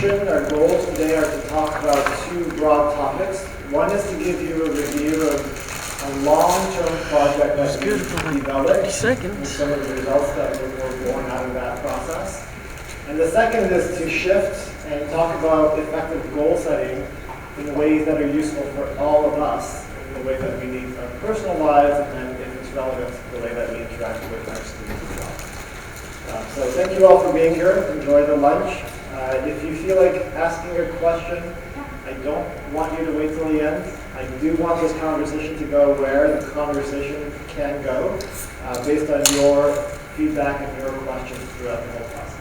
mission, our goals today are to talk about two broad topics. One is to give you a review of a long-term project that we developed and some of the results that were born out of that process. And the second is to shift and talk about effective goal setting in the ways that are useful for all of us, in the way that we need our personal lives, and then if it's relevant, the way that we interact with our students as well. So thank you all for being here. Enjoy the lunch. If you feel like asking a question, I don't want you to wait till the end. I do want this conversation to go where the conversation can go, based on your feedback and your questions throughout the whole process.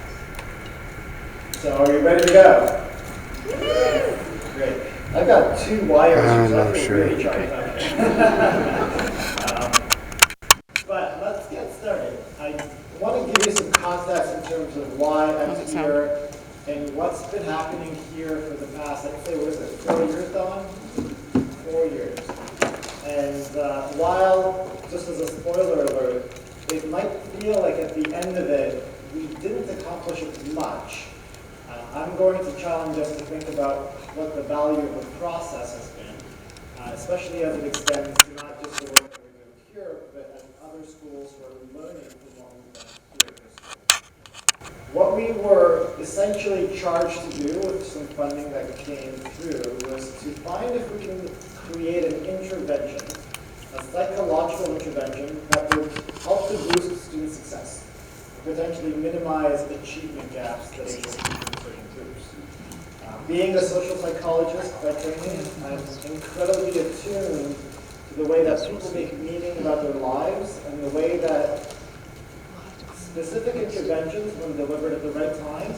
So are you ready to go? Great. I've got two wires, so I feel really charged up. But let's get started. I want to give you some context in terms of why I'm here and what's been happening here for the past, I'd say, what is it, 4 years, Don? 4 years. And while, just as a spoiler alert, it might feel like at the end of it, we didn't accomplish much. I'm going to challenge us to think about what the value of the process has been, especially as it extends to not just the work that we're doing here, but at other schools who are learning from what we've done here at this school. What we were essentially charged to do with some funding that came through was to find if we can create an intervention, a psychological intervention that would help to boost student success, potentially minimize achievement gaps that exist in certain groups. Being a social psychologist by training, I'm incredibly attuned to the way that people make meaning about their lives and the way that specific interventions, when delivered at the right time,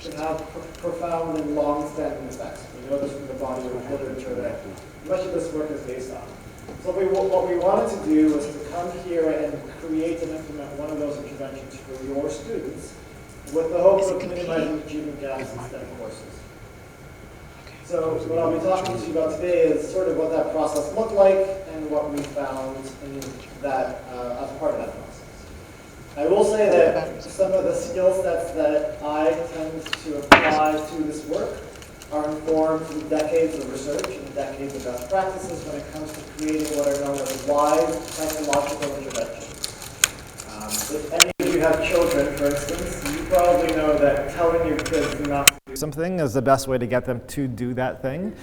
can have profound and long-standing effects. We know this from the body of literature that much of this work is based on. So what we wanted to do was to come here and create and implement one of those interventions for your students with the hope of minimizing achievement gaps in STEM courses. So what I'll be talking to you about today is sort of what that process looked like and what we found in that as part of that process. I will say that some of the skill sets that I tend to apply to this work are informed through decades of research and decades of best practices when it comes to creating what are known as wise psychological interventions. If any of you have children, for instance, you probably know that telling your kids not to do something is the best way to get them to do that thing.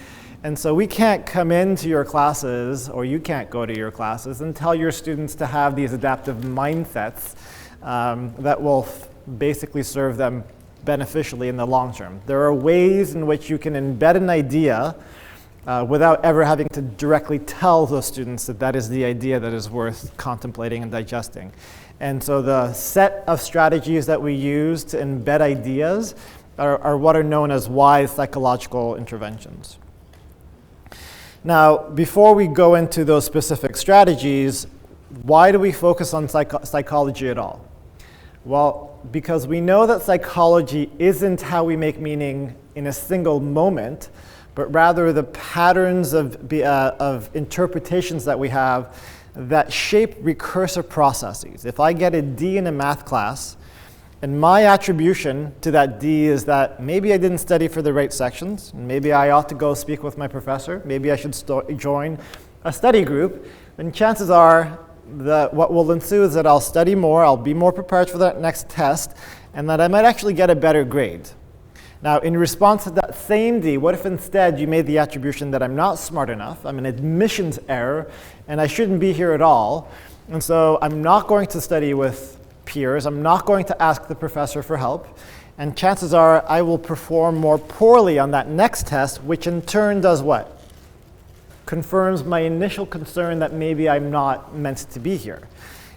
And so we can't come into your classes, or you can't go to your classes, and tell your students to have these adaptive mindsets that will basically serve them beneficially in the long term. There are ways in which you can embed an idea without ever having to directly tell those students that that is the idea that is worth contemplating and digesting. And so the set of strategies that we use to embed ideas are what are known as wise psychological interventions. Now, before we go into those specific strategies, why do we focus on psychology at all? Well, because we know that psychology isn't how we make meaning in a single moment, but rather the patterns of interpretations that we have that shape recursive processes. If I get a D in a math class, and my attribution to that D is that maybe I didn't study for the right sections, maybe I ought to go speak with my professor, maybe I should join a study group, then chances are that what will ensue is that I'll study more, I'll be more prepared for that next test, and that I might actually get a better grade. Now, in response to that same D, what if instead you made the attribution that I'm not smart enough, I'm an admissions error, and I shouldn't be here at all, and so I'm not going to study with peers, I'm not going to ask the professor for help, and chances are I will perform more poorly on that next test, which in turn does what? Confirms my initial concern that maybe I'm not meant to be here.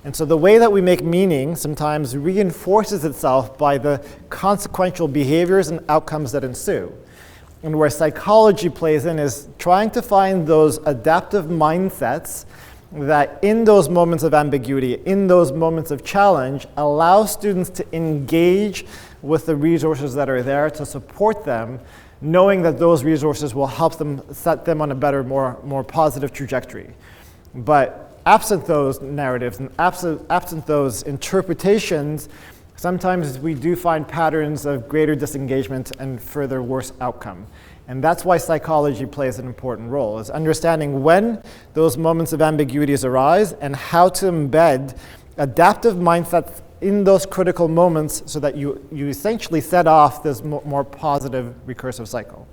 And so the way that we make meaning sometimes reinforces itself by the consequential behaviors and outcomes that ensue. And where psychology plays in is trying to find those adaptive mindsets that in those moments of ambiguity, in those moments of challenge, allow students to engage with the resources that are there to support them, knowing that those resources will help them set them on a better, more positive trajectory. But absent those narratives and absent those interpretations, sometimes we do find patterns of greater disengagement and further worse outcome. And that's why psychology plays an important role, is understanding when those moments of ambiguities arise and how to embed adaptive mindsets in those critical moments so that you essentially set off this more positive recursive cycle.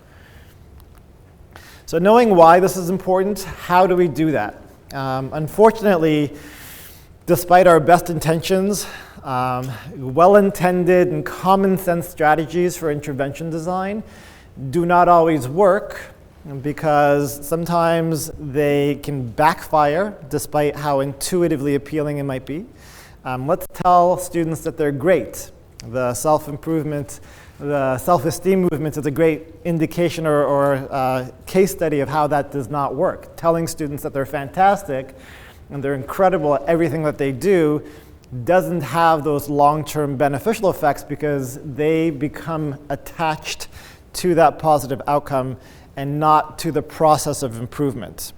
So knowing why this is important, how do we do that? Unfortunately, despite our best intentions, well-intended and common sense strategies for intervention design do not always work, because sometimes they can backfire despite how intuitively appealing it might be. Let's tell students that they're great. The self-improvement, the self-esteem movement is a great indication or case study of how that does not work. Telling students that they're fantastic and they're incredible at everything that they do doesn't have those long-term beneficial effects, because they become attached to that positive outcome and not to the process of improvement.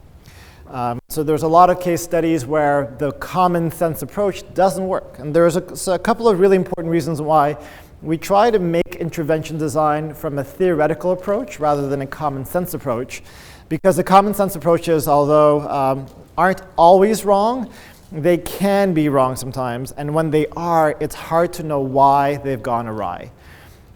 So there's a lot of case studies where the common sense approach doesn't work. And there's a couple of really important reasons why we try to make intervention design from a theoretical approach rather than a common sense approach. Because the common sense approaches, although aren't always wrong, they can be wrong sometimes. And when they are, it's hard to know why they've gone awry.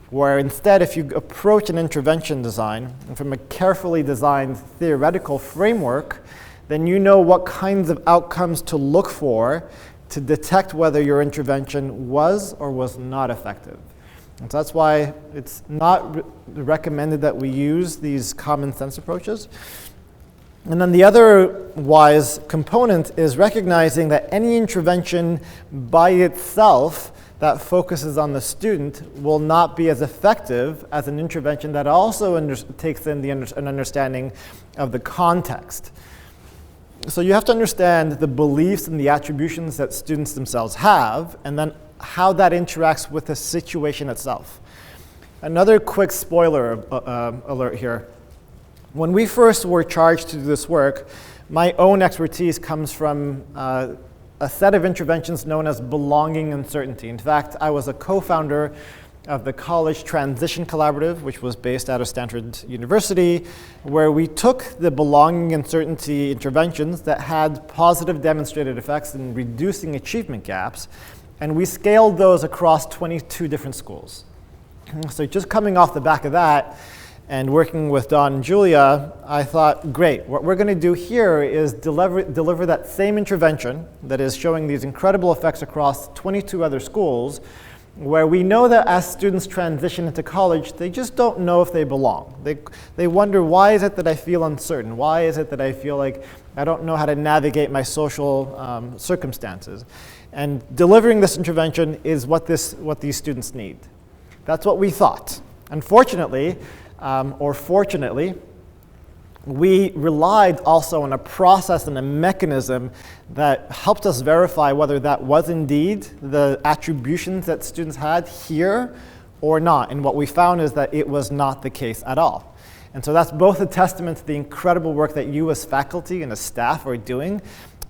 Where instead, if you approach an intervention design from a carefully designed theoretical framework, then you know what kinds of outcomes to look for to detect whether your intervention was or was not effective. And so that's why it's not recommended that we use these common sense approaches. And then the other wise component is recognizing that any intervention by itself that focuses on the student will not be as effective as an intervention that also takes in an understanding of the context. So you have to understand the beliefs and the attributions that students themselves have, and then how that interacts with the situation itself. Another quick spoiler alert here. When we first were charged to do this work, my own expertise comes from a set of interventions known as belonging uncertainty. In fact, I was a co-founder of the College Transition Collaborative, which was based out of Stanford University, where we took the belonging uncertainty interventions that had positive demonstrated effects in reducing achievement gaps, and we scaled those across 22 different schools. So just coming off the back of that, and working with Don and Julia, I thought, great, what we're going to do here is deliver that same intervention that is showing these incredible effects across 22 other schools, where we know that as students transition into college, they just don't know if they belong. They wonder, why is it that I feel uncertain? Why is it that I feel like I don't know how to navigate my social circumstances? And delivering this intervention is what these students need. That's what we thought. Unfortunately, or fortunately, we relied also on a process and a mechanism that helped us verify whether that was indeed the attributions that students had here or not. And what we found is that it was not the case at all. And so that's both a testament to the incredible work that you as faculty and as staff are doing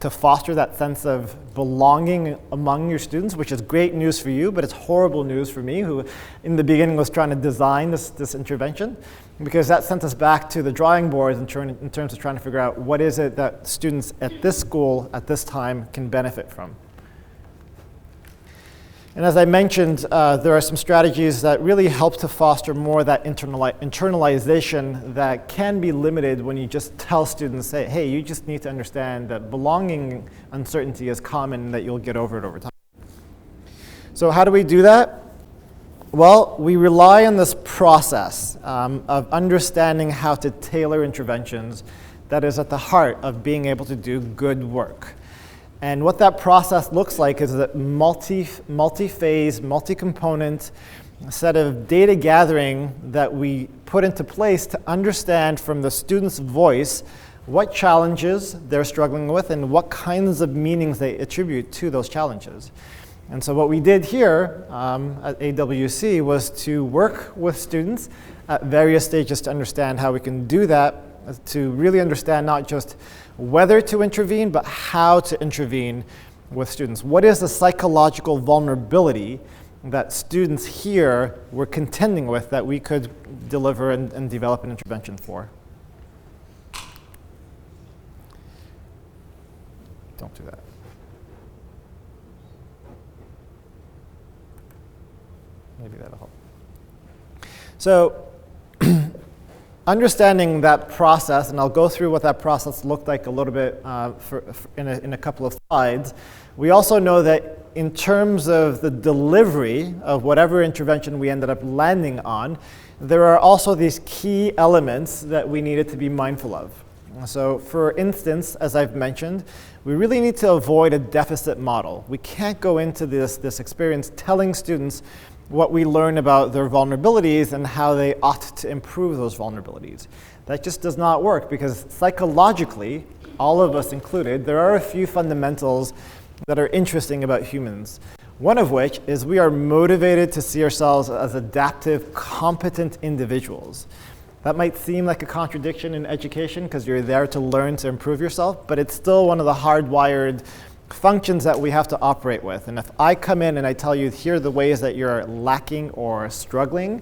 to foster that sense of belonging among your students, which is great news for you, but it's horrible news for me, who in the beginning was trying to design this intervention, because that sent us back to the drawing boards in terms of trying to figure out what is it that students at this school at this time can benefit from. And as I mentioned, there are some strategies that really help to foster more of that internalization that can be limited when you just tell students, hey, you just need to understand that belonging uncertainty is common and that you'll get over it over time. So how do we do that? Well, we rely on this process of understanding how to tailor interventions that is at the heart of being able to do good work. And what that process looks like is a multi-phase, multi-component set of data gathering that we put into place to understand from the student's voice what challenges they're struggling with and what kinds of meanings they attribute to those challenges. And so what we did here at AWC was to work with students at various stages to understand how we can do that, to really understand not just whether to intervene, but how to intervene with students. What is the psychological vulnerability that students here were contending with that we could deliver and develop an intervention for? Don't do that. Maybe that'll help. So understanding that process, and I'll go through what that process looked like a little bit in a couple of slides. We also know that in terms of the delivery of whatever intervention we ended up landing on, there are also these key elements that we needed to be mindful of. So for instance, as I've mentioned, we really need to avoid a deficit model. We can't go into this experience telling students what we learn about their vulnerabilities and how they ought to improve those vulnerabilities. That just does not work, because psychologically, all of us included, there are a few fundamentals that are interesting about humans. One of which is we are motivated to see ourselves as adaptive, competent individuals. That might seem like a contradiction in education because you're there to learn to improve yourself, but it's still one of the hardwired functions that we have to operate with. And if I come in and I tell you, here are the ways that you're lacking or struggling,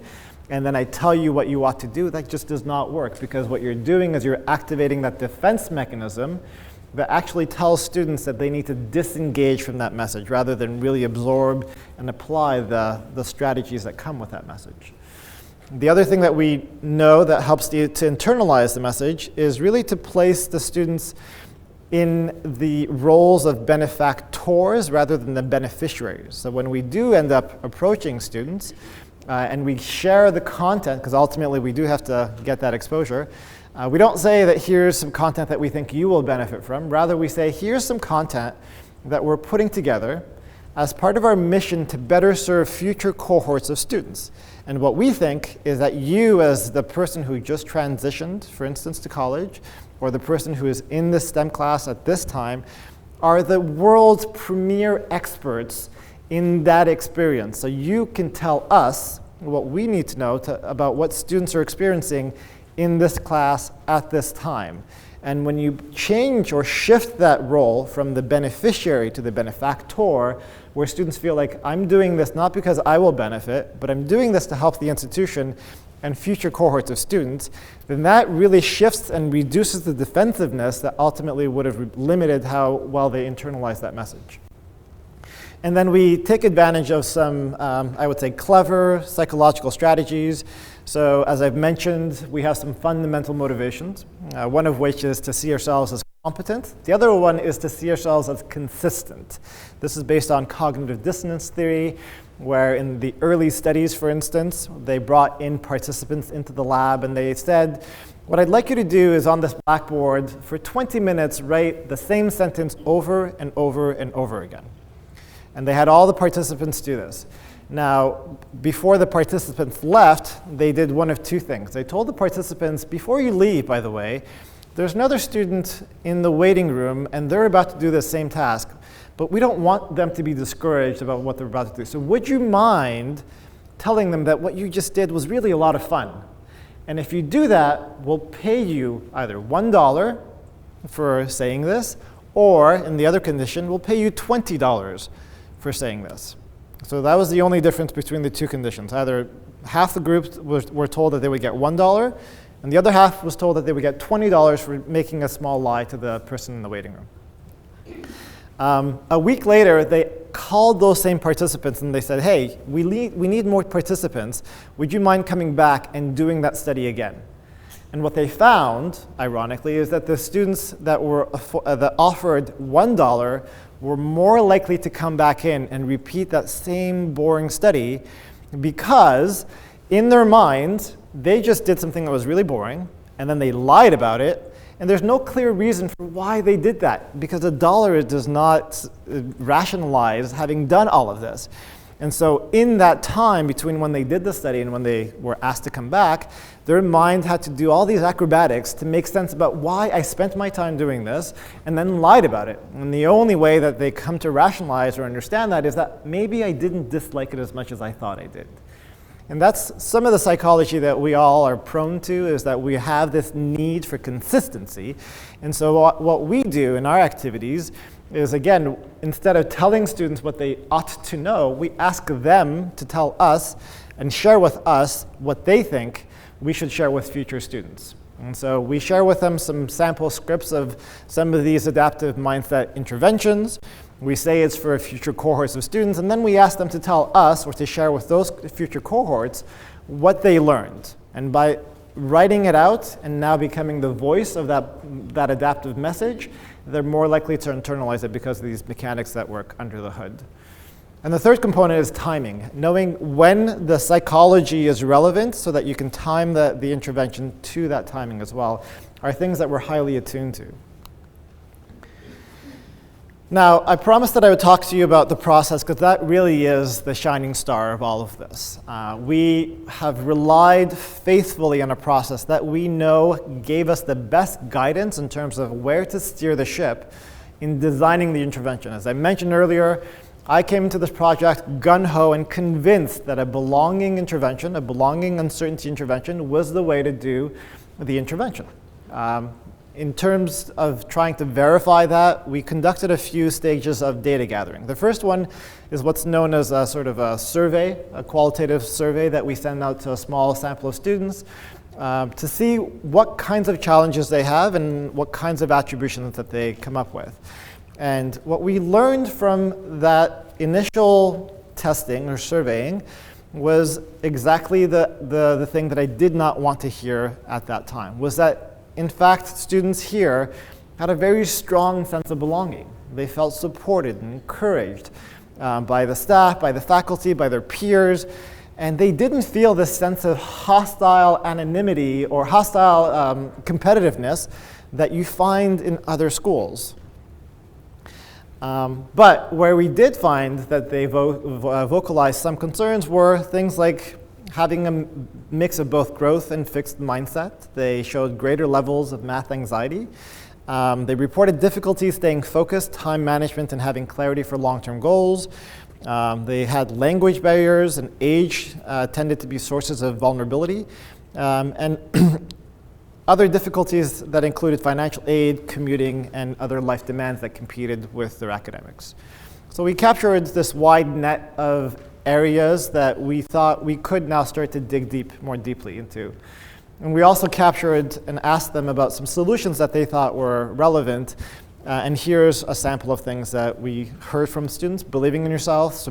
and then I tell you what you ought to do, that just does not work, because what you're doing is you're activating that defense mechanism that actually tells students that they need to disengage from that message rather than really absorb and apply the strategies that come with that message. The other thing that we know that helps you to internalize the message is really to place the students in the roles of benefactors rather than the beneficiaries. So when we do end up approaching students and we share the content, because ultimately we do have to get that exposure, we don't say that here's some content that we think you will benefit from. Rather, we say here's some content that we're putting together as part of our mission to better serve future cohorts of students. And what we think is that you, as the person who just transitioned, for instance, to college, or the person who is in this STEM class at this time, are the world's premier experts in that experience. So you can tell us what we need to know about what students are experiencing in this class at this time. And when you change or shift that role from the beneficiary to the benefactor, where students feel like I'm doing this not because I will benefit, but I'm doing this to help the institution and future cohorts of students, then that really shifts and reduces the defensiveness that ultimately would have limited how well they internalize that message. And then we take advantage of some, I would say, clever psychological strategies. So as I've mentioned, we have some fundamental motivations, one of which is to see ourselves as competent. The other one is to see ourselves as consistent. This is based on cognitive dissonance theory, where in the early studies, for instance, they brought in participants into the lab and they said, what I'd like you to do is on this blackboard for 20 minutes, write the same sentence over and over and over again. And they had all the participants do this. Now, before the participants left, they did one of two things. They told the participants, before you leave, by the way, there's another student in the waiting room and they're about to do the same task, but we don't want them to be discouraged about what they're about to do. So would you mind telling them that what you just did was really a lot of fun? And if you do that, we'll pay you either $1 for saying this, or in the other condition, we'll pay you $20 for saying this. So that was the only difference between the two conditions. Either half the group were told that they would get $1, and the other half was told that they would get $20 for making a small lie to the person in the waiting room. A week later, they called those same participants and they said, hey, we need more participants. Would you mind coming back and doing that study again? And what they found, ironically, is that the students that offered $1 were more likely to come back in and repeat that same boring study, because in their minds, they just did something that was really boring, and then they lied about it, and there's no clear reason for why they did that, because $1 does not rationalize having done all of this. And so in that time between when they did the study and when they were asked to come back, their mind had to do all these acrobatics to make sense about why I spent my time doing this and then lied about it. And the only way that they come to rationalize or understand that is that maybe I didn't dislike it as much as I thought I did. And that's some of the psychology that we all are prone to, is that we have this need for consistency. And so what we do in our activities is, again, instead of telling students what they ought to know, we ask them to tell us and share with us what they think we should share with future students. And so we share with them some sample scripts of some of these adaptive mindset interventions. We say it's for future cohorts of students, and then we ask them to tell us, or to share with those future cohorts, what they learned. And by writing it out and now becoming the voice of that adaptive message, they're more likely to internalize it because of these mechanics that work under the hood. And the third component is timing, knowing when the psychology is relevant so that you can time the intervention to that timing as well, are things that we're highly attuned to. Now, I promised that I would talk to you about the process, because that really is the shining star of all of this. We have relied faithfully on a process that we know gave us the best guidance in terms of where to steer the ship in designing the intervention. As I mentioned earlier, I came into this project gung-ho and convinced that a belonging intervention, a belonging uncertainty intervention, was the way to do the intervention. In terms of trying to verify that, we conducted a few stages of data gathering. The first one is what's known as a sort of a survey, a qualitative survey that we send out to a small sample of students to see what kinds of challenges they have and what kinds of attributions that they come up with. And what we learned from that initial testing or surveying was exactly the thing that I did not want to hear at that time, was that in fact, students here had a very strong sense of belonging. They felt supported and encouraged by the staff, by the faculty, by their peers, and they didn't feel this sense of hostile anonymity or hostile competitiveness that you find in other schools. But where we did find that they vocalized some concerns were things like having a mix of both growth and fixed mindset. They showed greater levels of math anxiety. They reported difficulties staying focused, time management, and having clarity for long-term goals. They had language barriers, and age tended to be sources of vulnerability. And other difficulties that included financial aid, commuting, and other life demands that competed with their academics. So we captured this wide net of areas that we thought we could now start to dig more deeply into. And we also captured and asked them about some solutions that they thought were relevant. And here's a sample of things that we heard from students: believing in yourself,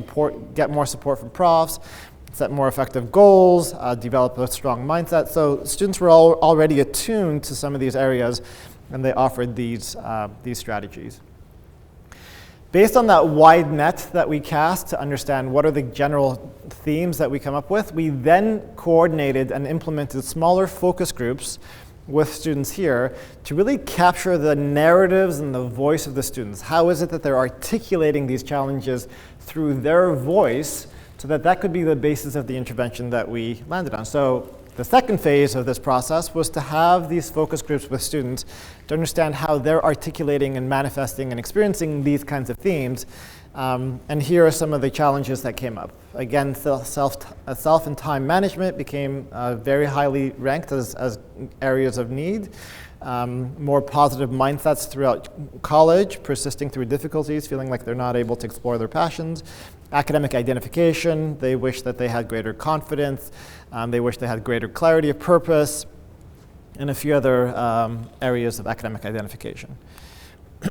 get more support from profs, set more effective goals, develop a strong mindset. So students were already attuned to some of these areas, and they offered these strategies. Based on that wide net that we cast to understand what are the general themes that we come up with, we then coordinated and implemented smaller focus groups with students here to really capture the narratives and the voice of the students. How is it that they're articulating these challenges through their voice, so that could be the basis of the intervention that we landed on. So the second phase of this process was to have these focus groups with students to understand how they're articulating and manifesting and experiencing these kinds of themes. And here are some of the challenges that came up. Again, self and time management became very highly ranked as areas of need. More positive mindsets throughout college, persisting through difficulties, feeling like they're not able to explore their passions. Academic identification, they wish that they had greater confidence. They wish they had greater clarity of purpose, and a few other areas of academic identification.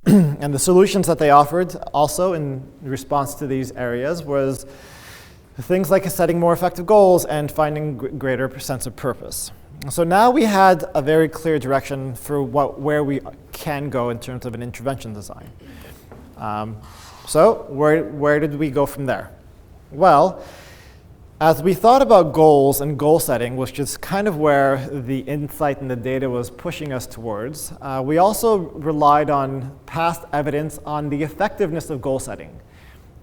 And the solutions that they offered also in response to these areas was things like setting more effective goals and finding greater sense of purpose. So now we had a very clear direction for where we can go in terms of an intervention design. So where did we go from there? Well, as we thought about goals and goal setting, which is kind of where the insight and the data was pushing us towards, we also relied on past evidence on the effectiveness of goal setting.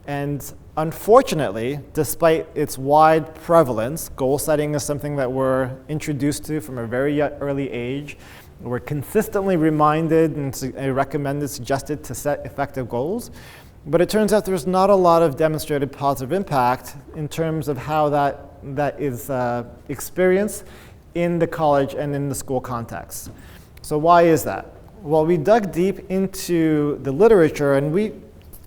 And unfortunately, despite its wide prevalence, goal setting is something that we're introduced to from a very early age. We're consistently reminded and recommended, suggested to set effective goals. But it turns out there's not a lot of demonstrated positive impact in terms of how that is experienced in the college and in the school context. So why is that? Well, we dug deep into the literature, and we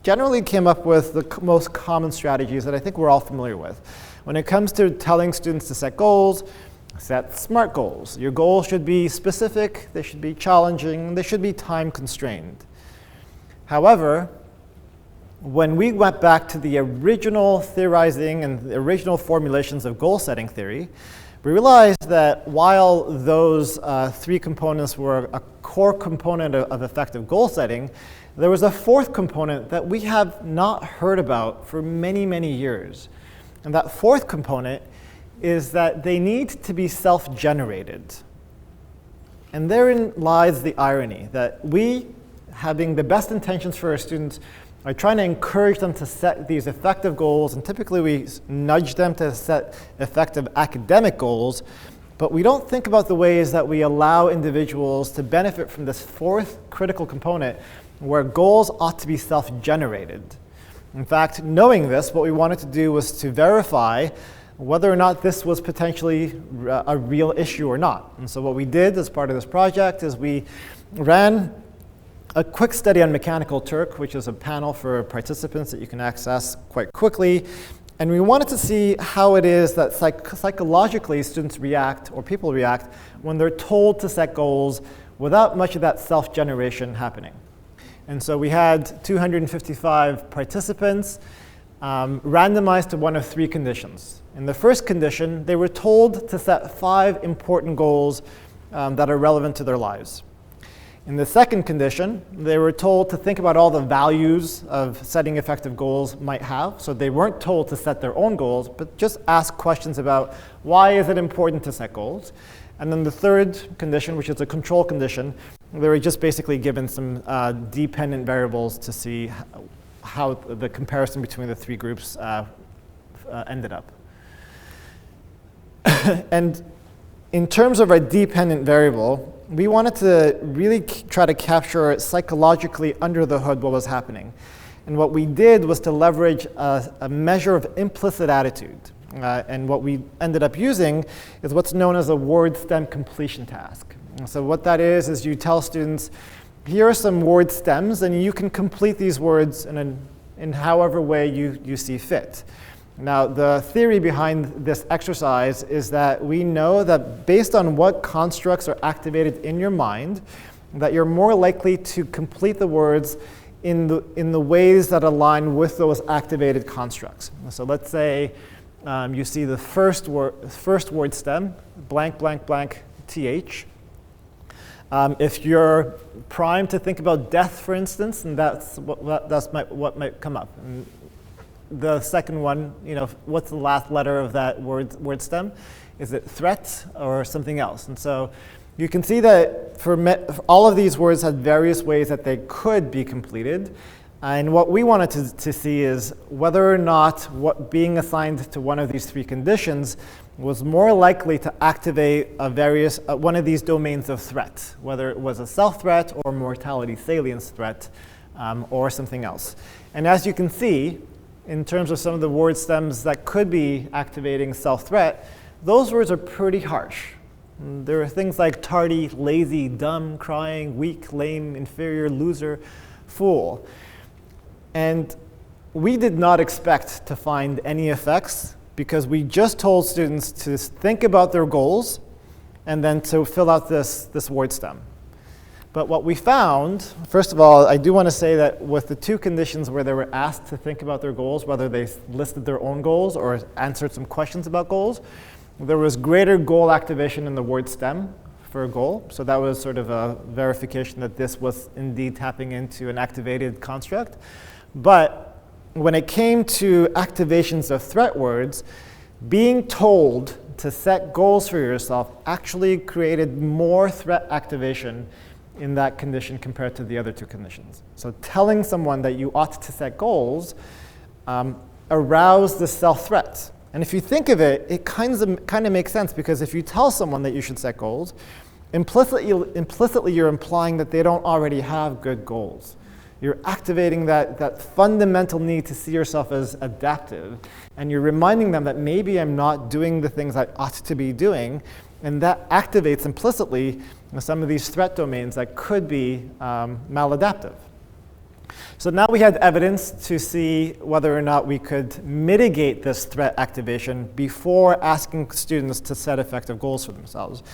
generally came up with the most common strategies that I think we're all familiar with. When it comes to telling students to set goals, set SMART goals. Your goals should be specific, they should be challenging, they should be time constrained. However, when we went back to the original theorizing and the original formulations of goal setting theory, we realized that while those three components were a core component of effective goal setting, there was a fourth component that we have not heard about for many, many years. And that fourth component is that they need to be self-generated. And therein lies the irony, that we, having the best intentions for our students, are trying to encourage them to set these effective goals, and typically we nudge them to set effective academic goals, but we don't think about the ways that we allow individuals to benefit from this fourth critical component where goals ought to be self-generated. In fact, knowing this, what we wanted to do was to verify whether or not this was potentially a real issue or not. And so what we did as part of this project is we ran a quick study on Mechanical Turk, which is a panel for participants that you can access quite quickly. And we wanted to see how it is that psychologically students react, or people react, when they're told to set goals without much of that self-generation happening. And so we had 255 participants randomized to one of three conditions. In the first condition, they were told to set 5 important goals that are relevant to their lives. In the second condition, they were told to think about all the values of setting effective goals might have. So they weren't told to set their own goals, but just ask questions about why is it important to set goals. And then the third condition, which is a control condition, they were just basically given some dependent variables to see how the comparison between the three groups ended up. And in terms of a dependent variable, we wanted to really try to capture psychologically under the hood what was happening. And what we did was to leverage a measure of implicit attitude. And what we ended up using is what's known as a word stem completion task. And so what that is you tell students, here are some word stems, and you can complete these words in however way you see fit. Now, the theory behind this exercise is that we know that based on what constructs are activated in your mind, that you're more likely to complete the words in the ways that align with those activated constructs. So let's say you see the first word stem, blank, blank, blank, th. If you're primed to think about death, for instance, and that's what might come up. And the second one, what's the last letter of that word stem? Is it threat or something else? And so you can see that for all of these words had various ways that they could be completed. And what we wanted to see is whether or not what being assigned to one of these three conditions was more likely to activate one of these domains of threat, whether it was a self-threat or mortality salience threat or something else. And as you can see, in terms of some of the word stems that could be activating self-threat, those words are pretty harsh. There are things like tardy, lazy, dumb, crying, weak, lame, inferior, loser, fool. And we did not expect to find any effects because we just told students to think about their goals and then to fill out this word stem. But what we found, first of all, I do want to say that with the two conditions where they were asked to think about their goals, whether they listed their own goals or answered some questions about goals, there was greater goal activation in the word stem for a goal. So that was sort of a verification that this was indeed tapping into an activated construct. But when it came to activations of threat words, being told to set goals for yourself actually created more threat activation in that condition compared to the other two conditions. So telling someone that you ought to set goals aroused the self-threat. And if you think of it, it kind of makes sense, because if you tell someone that you should set goals, implicitly you're implying that they don't already have good goals. You're activating that fundamental need to see yourself as adaptive. And you're reminding them that maybe I'm not doing the things I ought to be doing. And that activates implicitly some of these threat domains that could be maladaptive. So now we had evidence to see whether or not we could mitigate this threat activation before asking students to set effective goals for themselves.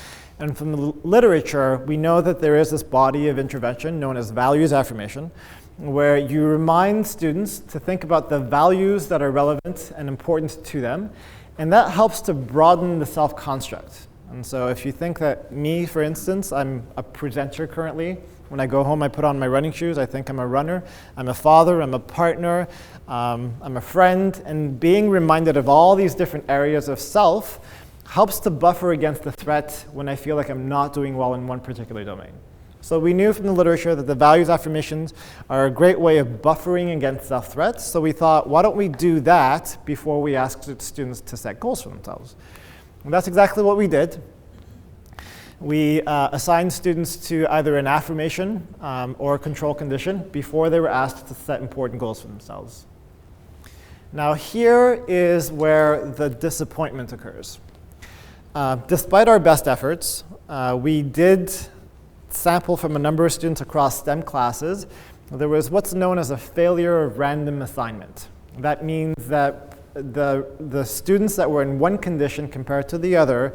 And from the literature, we know that there is this body of intervention known as values affirmation, where you remind students to think about the values that are relevant and important to them, and that helps to broaden the self-construct. And so if you think that me, for instance, I'm a presenter currently. When I go home, I put on my running shoes. I think I'm a runner. I'm a father. I'm a partner. I'm a friend. And being reminded of all these different areas of self helps to buffer against the threat when I feel like I'm not doing well in one particular domain. So we knew from the literature that the values affirmations are a great way of buffering against self-threats. So we thought, why don't we do that before we ask students to set goals for themselves? And that's exactly what we did. We assigned students to either an affirmation or a control condition before they were asked to set important goals for themselves. Now here is where the disappointment occurs. Despite our best efforts, we did sample from a number of students across STEM classes. There was what's known as a failure of random assignment. That means that the students that were in one condition compared to the other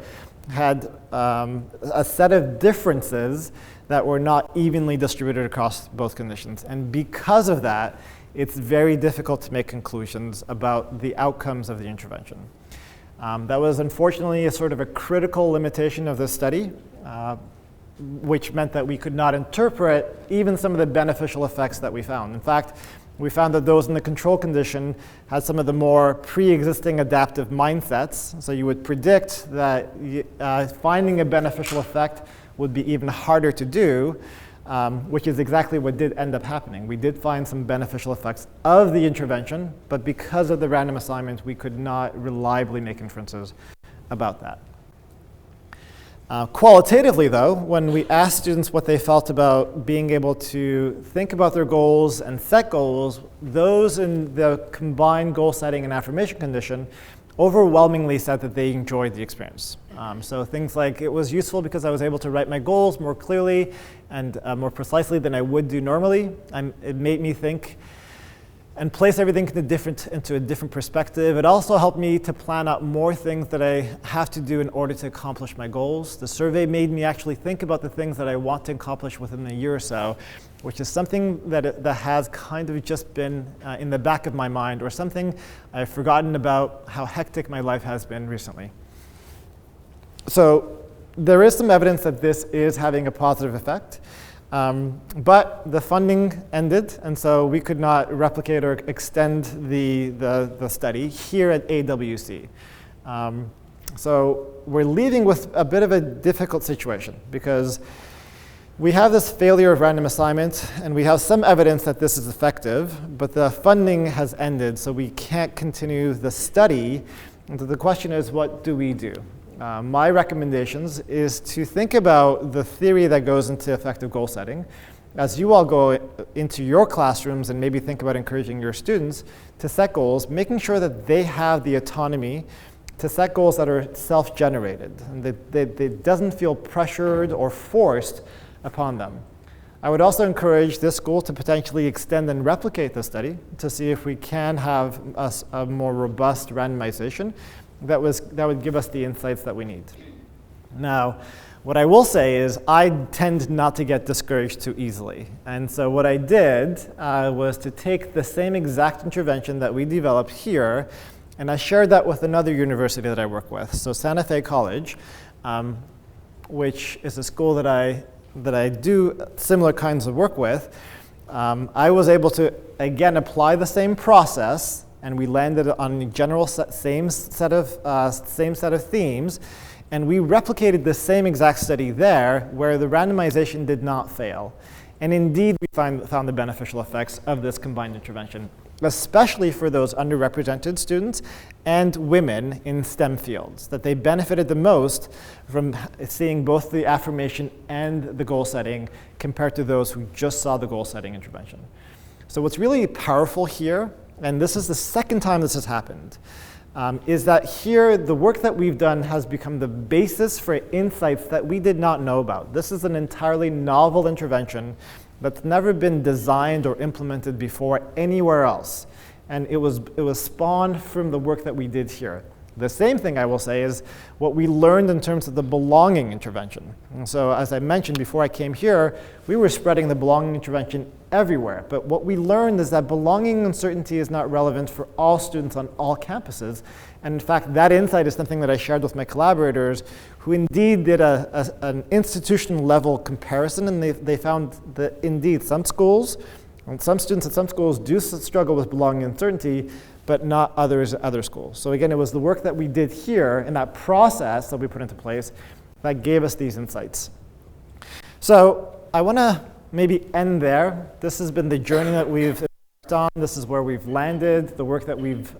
had a set of differences that were not evenly distributed across both conditions. And because of that, it's very difficult to make conclusions about the outcomes of the intervention. That was unfortunately a sort of a critical limitation of this study, which meant that we could not interpret even some of the beneficial effects that we found. In fact, we found that those in the control condition had some of the more pre-existing adaptive mindsets. So you would predict that finding a beneficial effect would be even harder to do, which is exactly what did end up happening. We did find some beneficial effects of the intervention, but because of the random assignment, we could not reliably make inferences about that. Qualitatively, though, when we asked students what they felt about being able to think about their goals and set goals, those in the combined goal setting and affirmation condition overwhelmingly said that they enjoyed the experience. So things like, it was useful because I was able to write my goals more clearly and more precisely than I would do normally. It made me think and place everything into a different perspective. It also helped me to plan out more things that I have to do in order to accomplish my goals. The survey made me actually think about the things that I want to accomplish within a year or so, which is something that has kind of just been in the back of my mind, or something I've forgotten about how hectic my life has been recently. So there is some evidence that this is having a positive effect. But the funding ended, and so we could not replicate or extend the study here at AWC. So we're leaving with a bit of a difficult situation, because we have this failure of random assignment, and we have some evidence that this is effective, but the funding has ended, so we can't continue the study. And so the question is, what do we do? My recommendations is to think about the theory that goes into effective goal setting. As you all go into your classrooms and maybe think about encouraging your students to set goals, making sure that they have the autonomy to set goals that are self-generated, and that it doesn't feel pressured or forced upon them. I would also encourage this school to potentially extend and replicate the study to see if we can have a more robust randomization that would give us the insights that we need. Now, what I will say is I tend not to get discouraged too easily. And so what I did was to take the same exact intervention that we developed here, and I shared that with another university that I work with, so Santa Fe College, which is a school that I do similar kinds of work with. I was able to, again, apply the same process, and we landed on the general same set of themes, and we replicated the same exact study there, where the randomization did not fail. And indeed, we found the beneficial effects of this combined intervention, especially for those underrepresented students and women in STEM fields, that they benefited the most from seeing both the affirmation and the goal setting compared to those who just saw the goal setting intervention. So what's really powerful here, and this is the second time this has happened, is that here the work that we've done has become the basis for insights that we did not know about. This is an entirely novel intervention that's never been designed or implemented before anywhere else. And it was spawned from the work that we did here. The same thing I will say is what we learned in terms of the belonging intervention. And so as I mentioned before I came here, we were spreading the belonging intervention everywhere. But what we learned is that belonging uncertainty is not relevant for all students on all campuses. And in fact, that insight is something that I shared with my collaborators who indeed did an institution level comparison, and they found that indeed some schools, and some students at some schools do struggle with belonging uncertainty, but not others at other schools. So again, it was the work that we did here and that process that we put into place that gave us these insights. So I want to maybe end there. This has been the journey that we've on. This is where we've landed. The work that we've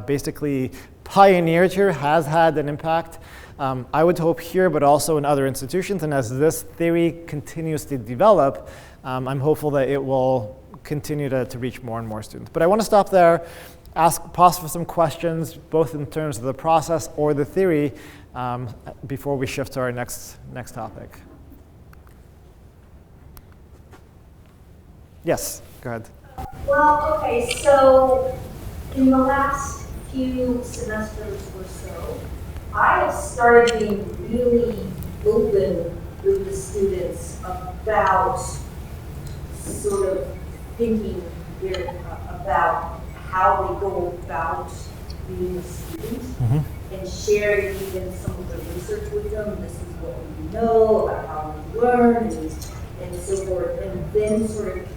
basically pioneered here has had an impact. I would hope here, but also in other institutions. And as this theory continues to develop, I'm hopeful that it will continue to reach more and more students. But I want to stop there, pause for some questions, both in terms of the process or the theory, before we shift to our next topic. Yes, go ahead. Well, okay, so in the last few semesters or so, I have started being really open with the students about sort of thinking about how they go about being a student, and sharing even some of the research with them. This is what we know about how we learn and so forth, and then sort of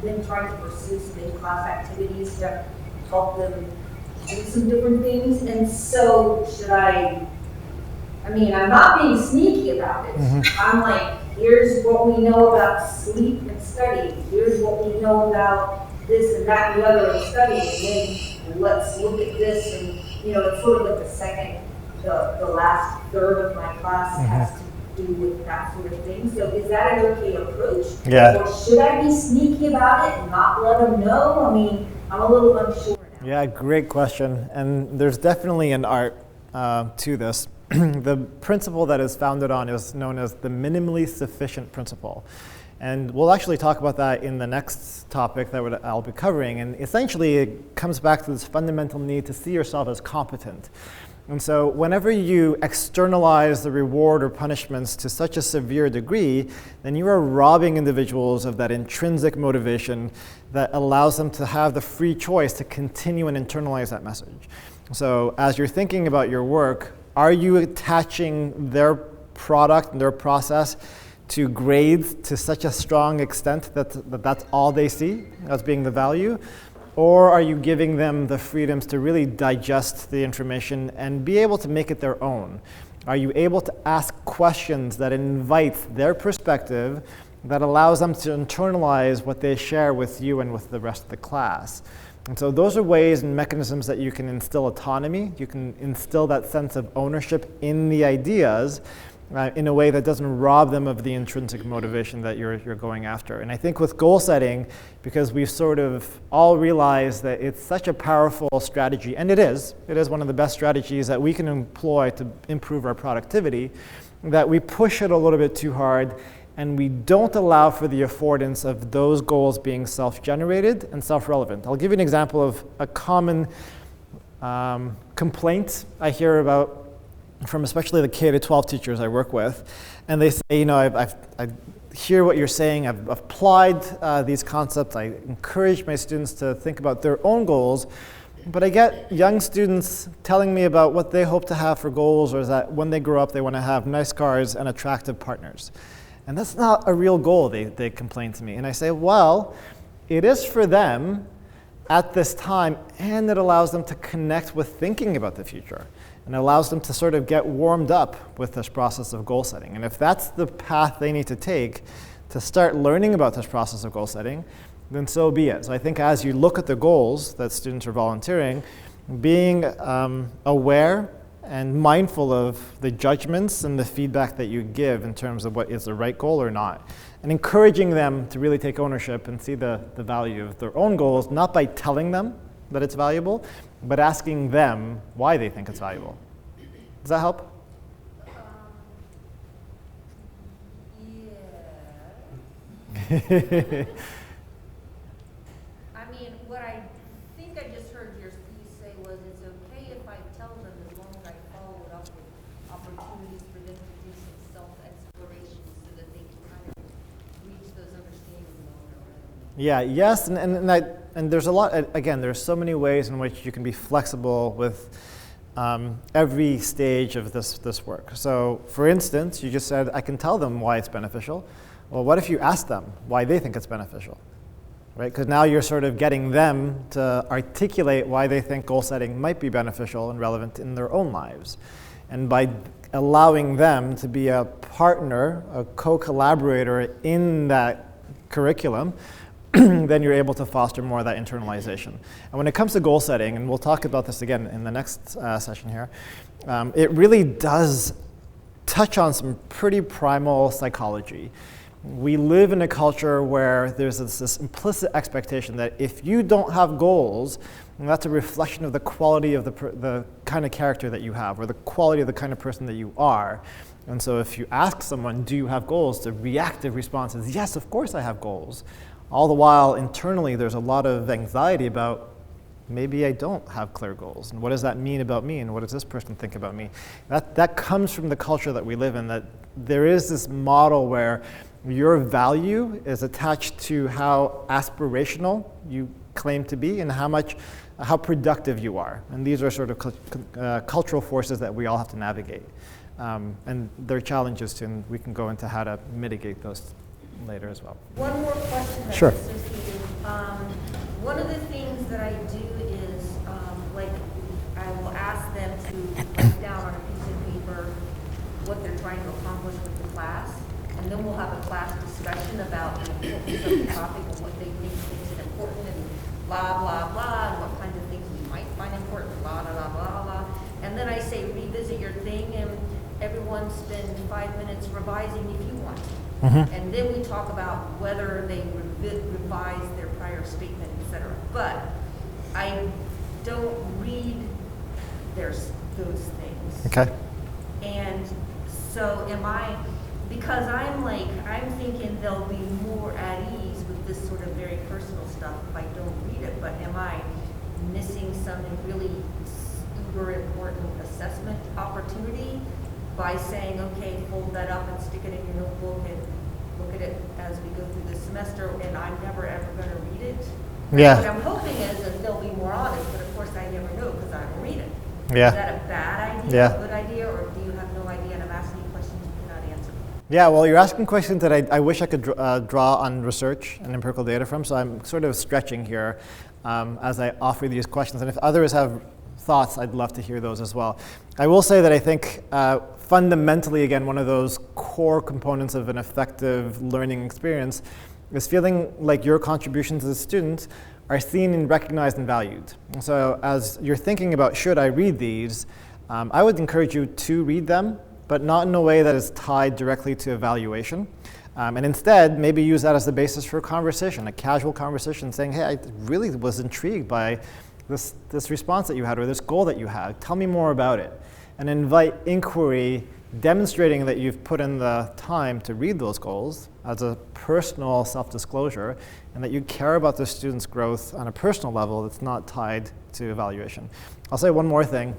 then trying to pursue some in-class activities to help them do some different things. And so I'm not being sneaky about it. I'm like, here's what we know about sleep and study. Here's what we know about this and that and the other and study. And then let's look at this. And, it's sort of like the last third of my class has to do with that sort of thing. So is that an okay approach? Yeah. Or should I be sneaky about it and not let them know? I mean, I'm a little unsure now. Yeah, great question. And there's definitely an art to this. The principle that is founded on is known as the minimally sufficient principle. And we'll actually talk about that in the next topic that I'll be covering. And essentially, it comes back to this fundamental need to see yourself as competent. And so whenever you externalize the reward or punishments to such a severe degree, then you are robbing individuals of that intrinsic motivation that allows them to have the free choice to continue and internalize that message. So as you're thinking about your work, are you attaching their product and their process to grades to such a strong extent that that's all they see as being the value? Or are you giving them the freedoms to really digest the information and be able to make it their own? Are you able to ask questions that invite their perspective that allows them to internalize what they share with you and with the rest of the class? And so those are ways and mechanisms that you can instill autonomy. You can instill that sense of ownership in the ideas in a way that doesn't rob them of the intrinsic motivation that you're going after. And I think with goal setting, because we've sort of all realized that it's such a powerful strategy, and it is one of the best strategies that we can employ to improve our productivity, that we push it a little bit too hard and we don't allow for the affordance of those goals being self-generated and self-relevant. I'll give you an example of a common complaint I hear about from especially the K-12 teachers I work with. And they say, I hear what you're saying, I've applied these concepts, I encourage my students to think about their own goals, but I get young students telling me about what they hope to have for goals, or is that when they grow up they want to have nice cars and attractive partners. And that's not a real goal, they complain to me. And I say, well, it is for them at this time, and it allows them to connect with thinking about the future. And it allows them to sort of get warmed up with this process of goal setting. And if that's the path they need to take to start learning about this process of goal setting, then so be it. So I think as you look at the goals that students are volunteering, being aware and mindful of the judgments and the feedback that you give in terms of what is the right goal or not. And encouraging them to really take ownership and see the value of their own goals, not by telling them that it's valuable, but asking them why they think it's valuable. Does that help? Yeah. I mean, what I think I just heard you say was it's okay if I tell them as long as I follow it up with opportunities for them to do some self-exploration so that they can kind of reach those understandings on their own. Yeah, yes, and there's a lot, again, there's so many ways in which you can be flexible with every stage of this work. So, for instance, you just said, I can tell them why it's beneficial. Well, what if you ask them why they think it's beneficial? Right? Because now you're sort of getting them to articulate why they think goal setting might be beneficial and relevant in their own lives. And by allowing them to be a partner, a co-collaborator in that curriculum, then you're able to foster more of that internalization. And when it comes to goal setting, and we'll talk about this again in the next session here, it really does touch on some pretty primal psychology. We live in a culture where there's this implicit expectation that if you don't have goals, that's a reflection of the quality of the kind of character that you have, or the quality of the kind of person that you are. And so if you ask someone, do you have goals, the reactive response is, yes, of course I have goals. All the while, internally, there's a lot of anxiety about, maybe I don't have clear goals, and what does that mean about me, and what does this person think about me? That comes from the culture that we live in, that there is this model where your value is attached to how aspirational you claim to be and how productive you are. And these are sort of cultural forces that we all have to navigate. And there are challenges too, and we can go into how to mitigate those later as well. One more question that's Sure. associated. One of the things that I do is, like, I will ask them to write down on a piece of paper what they're trying to accomplish with the class, and then we'll have a class discussion about the importance of the topic and what they think makes it important, and blah, blah, blah, and what kinds of things we might find important, blah, blah, blah, blah, blah. And then I say, revisit your thing, and everyone spend 5 minutes revising if you want to. Mm-hmm. And then we talk about whether they revise their prior statement, etc. But I don't read those things. Okay. And so because I'm thinking they'll be more at ease with this sort of very personal stuff if I don't read it, but am I missing some really uber important assessment opportunity by saying, okay, fold that up and stick it in your notebook and look at it as we go through the semester, and I'm never ever going to read it? Yeah. What I'm hoping is that they'll be more honest, but of course I never know because I don't read it. Yeah. Is that a bad idea, Yeah. a good idea, or do you have no idea and I'm asking you questions you cannot answer? Yeah, well, you're asking questions that I wish I could draw on research and empirical data from, so I'm sort of stretching here as I offer these questions. And if others have thoughts, I'd love to hear those as well. I will say that I think fundamentally, again, one of those core components of an effective learning experience is feeling like your contributions as a student are seen and recognized and valued. And so as you're thinking about, should I read these, I would encourage you to read them, but not in a way that is tied directly to evaluation. And instead, maybe use that as the basis for a conversation, a casual conversation saying, hey, I really was intrigued by this response that you had or this goal that you had. Tell me more about it. And invite inquiry, demonstrating that you've put in the time to read those goals as a personal self-disclosure, and that you care about the student's growth on a personal level that's not tied to evaluation. I'll say one more thing.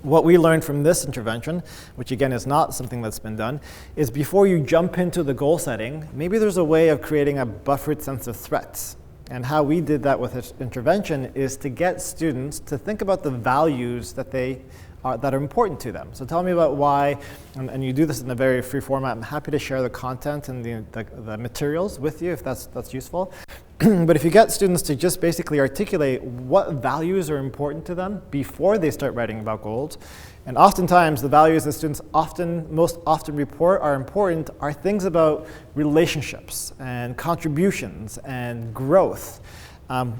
What we learned from this intervention, which again is not something that's been done, is before you jump into the goal setting, maybe there's a way of creating a buffered sense of threats. And how we did that with this intervention is to get students to think about the values that are important to them. So tell me about why, and you do this in a very free format. I'm happy to share the content and the materials with you if that's useful. But if you get students to just basically articulate what values are important to them before they start writing about goals, and oftentimes the values that students most often report are important are things about relationships and contributions and growth.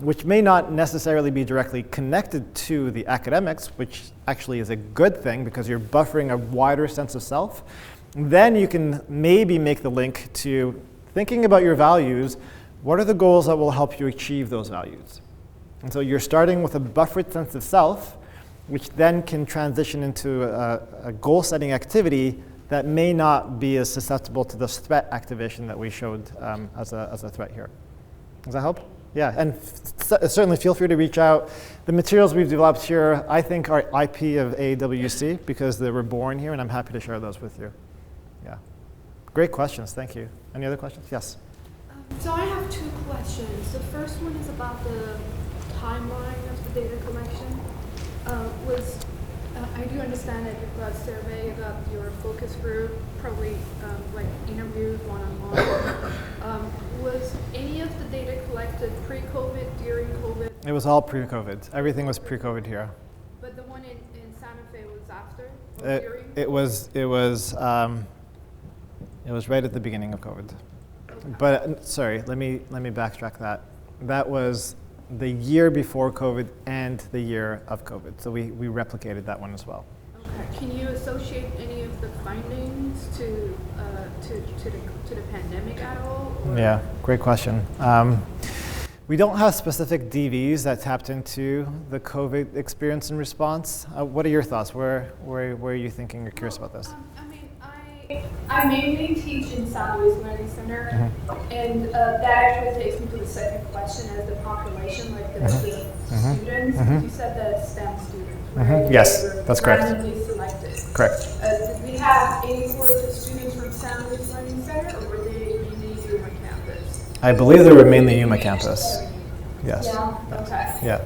which may not necessarily be directly connected to the academics, which actually is a good thing because you're buffering a wider sense of self, then you can maybe make the link to thinking about your values. What are the goals that will help you achieve those values? And so you're starting with a buffered sense of self, which then can transition into a goal-setting activity that may not be as susceptible to the threat activation that we showed as a threat here. Does that help? Yeah, and certainly feel free to reach out. The materials we've developed here, I think, are IP of AWC because they were born here, and I'm happy to share those with you. Yeah, great questions. Thank you. Any other questions? Yes. So I have two questions. The first one is about the timeline of the data collection. I do understand that you've got a survey, you've got your focus group, probably like interviews, one-on-one. Was any of the data collected pre-COVID, during COVID? It was all pre-COVID. Everything was pre-COVID here. But the one in Santa Fe was after? Or during? It was right at the beginning of COVID. Okay. But sorry, let me backtrack that. That was the year before COVID and the year of COVID. So we replicated that one as well. Okay. Can you associate any of the findings to the pandemic at all? Or? Yeah, great question. We don't have specific DVs that tapped into the COVID experience and response. What are your thoughts? Where are you thinking you're curious about this? I mainly teach in San Luis Learning Center, and that actually takes me to the second question as the population, like the students. You said the STEM students, right? Yes, that's correct. Randomly selected. Correct. Did we have any sorts of students from San Luis Learning Center, or were they mainly Yuma campus? I believe they were mainly Yuma campus. Yes. Yeah. Okay. Yeah.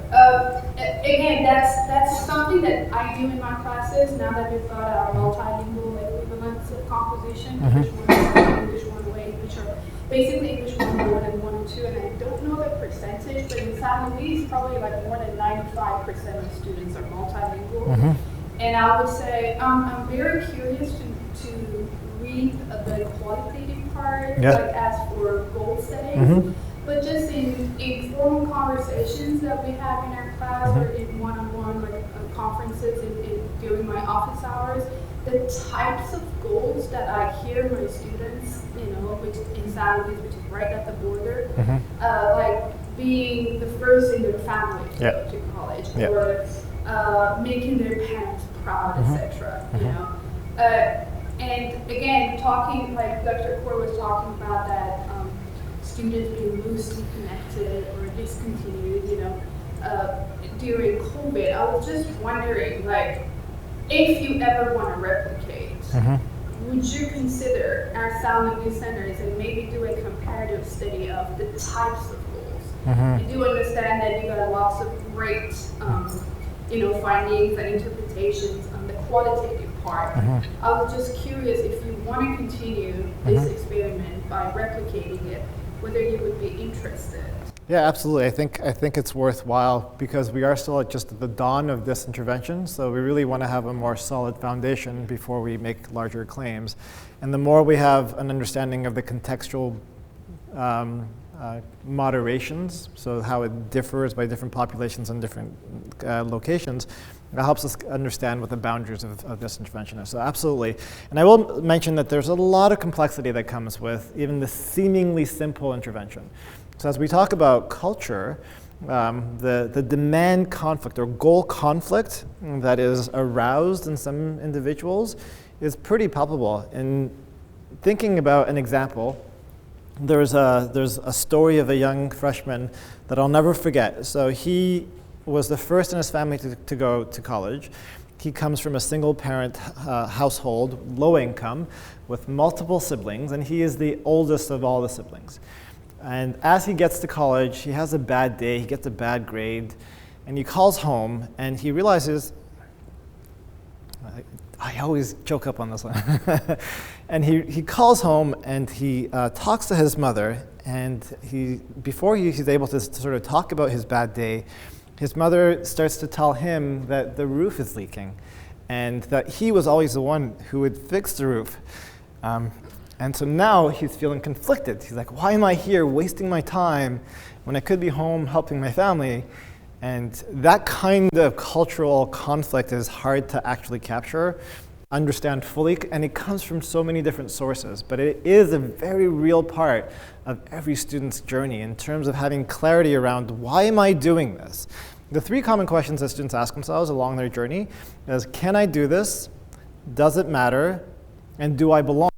Again, that's something that I do in my classes now that we've got our multilingual equivalents of composition, English 101, English 108, which are basically English 101 and 102, and I don't know the percentage, but in San Luis, probably like more than 95% of students are multilingual. And I would say I'm very curious to read the qualitative part, like as for goal setting. But just in informal conversations that we have in our class or in one-on-one like conferences during my office hours, the types of goals that I hear my students, which in San Luis, which is right at the border, like being the first in their family to go to college, or making their parents proud, etc. And again, talking like Dr. Kaur was talking about that. Students being loosely connected or discontinued, during COVID. I was just wondering, like, if you ever want to replicate, would you consider our San Luis centers and maybe do a comparative study of the types of goals? I do understand that you got lots of great, findings and interpretations on the qualitative part. I was just curious if you want to continue this experiment by replicating it, whether you would be interested. Yeah, absolutely. I think it's worthwhile because we are still just at the dawn of this intervention, so we really want to have a more solid foundation before we make larger claims. And the more we have an understanding of the contextual moderations, so how it differs by different populations and different locations, it helps us understand what the boundaries of this intervention is. So absolutely. And I will mention that there's a lot of complexity that comes with even the seemingly simple intervention. So as we talk about culture, the demand conflict or goal conflict that is aroused in some individuals is pretty palpable. In thinking about an example, there's a story of a young freshman that I'll never forget. So he was the first in his family to go to college. He comes from a single parent household, low income, with multiple siblings, and he is the oldest of all the siblings. And as he gets to college, he has a bad day, he gets a bad grade, and he calls home and he realizes, I always choke up on this one. And he calls home and he talks to his mother, and before he's able to sort of talk about his bad day, his mother starts to tell him that the roof is leaking and that he was always the one who would fix the roof. And so now he's feeling conflicted. He's like, why am I here wasting my time when I could be home helping my family? And that kind of cultural conflict is hard to actually capture, understand fully, and it comes from so many different sources. But it is a very real part of every student's journey in terms of having clarity around, why am I doing this? The three common questions that students ask themselves along their journey is, can I do this? Does it matter? And do I belong?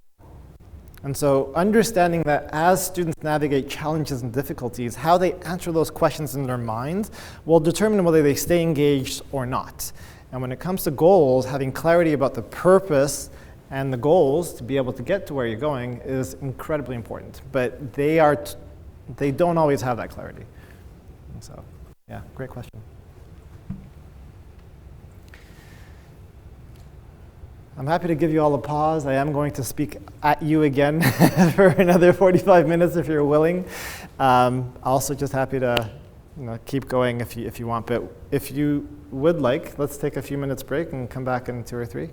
And so understanding that as students navigate challenges and difficulties, how they answer those questions in their minds will determine whether they stay engaged or not. And when it comes to goals, having clarity about the purpose and the goals to be able to get to where you're going is incredibly important. But they don't always have that clarity. And so, yeah, great question. I'm happy to give you all a pause. I am going to speak at you again for another 45 minutes if you're willing. Also just happy to keep going if you want, but if you would like, let's take a few minutes break and come back in 2 or 3.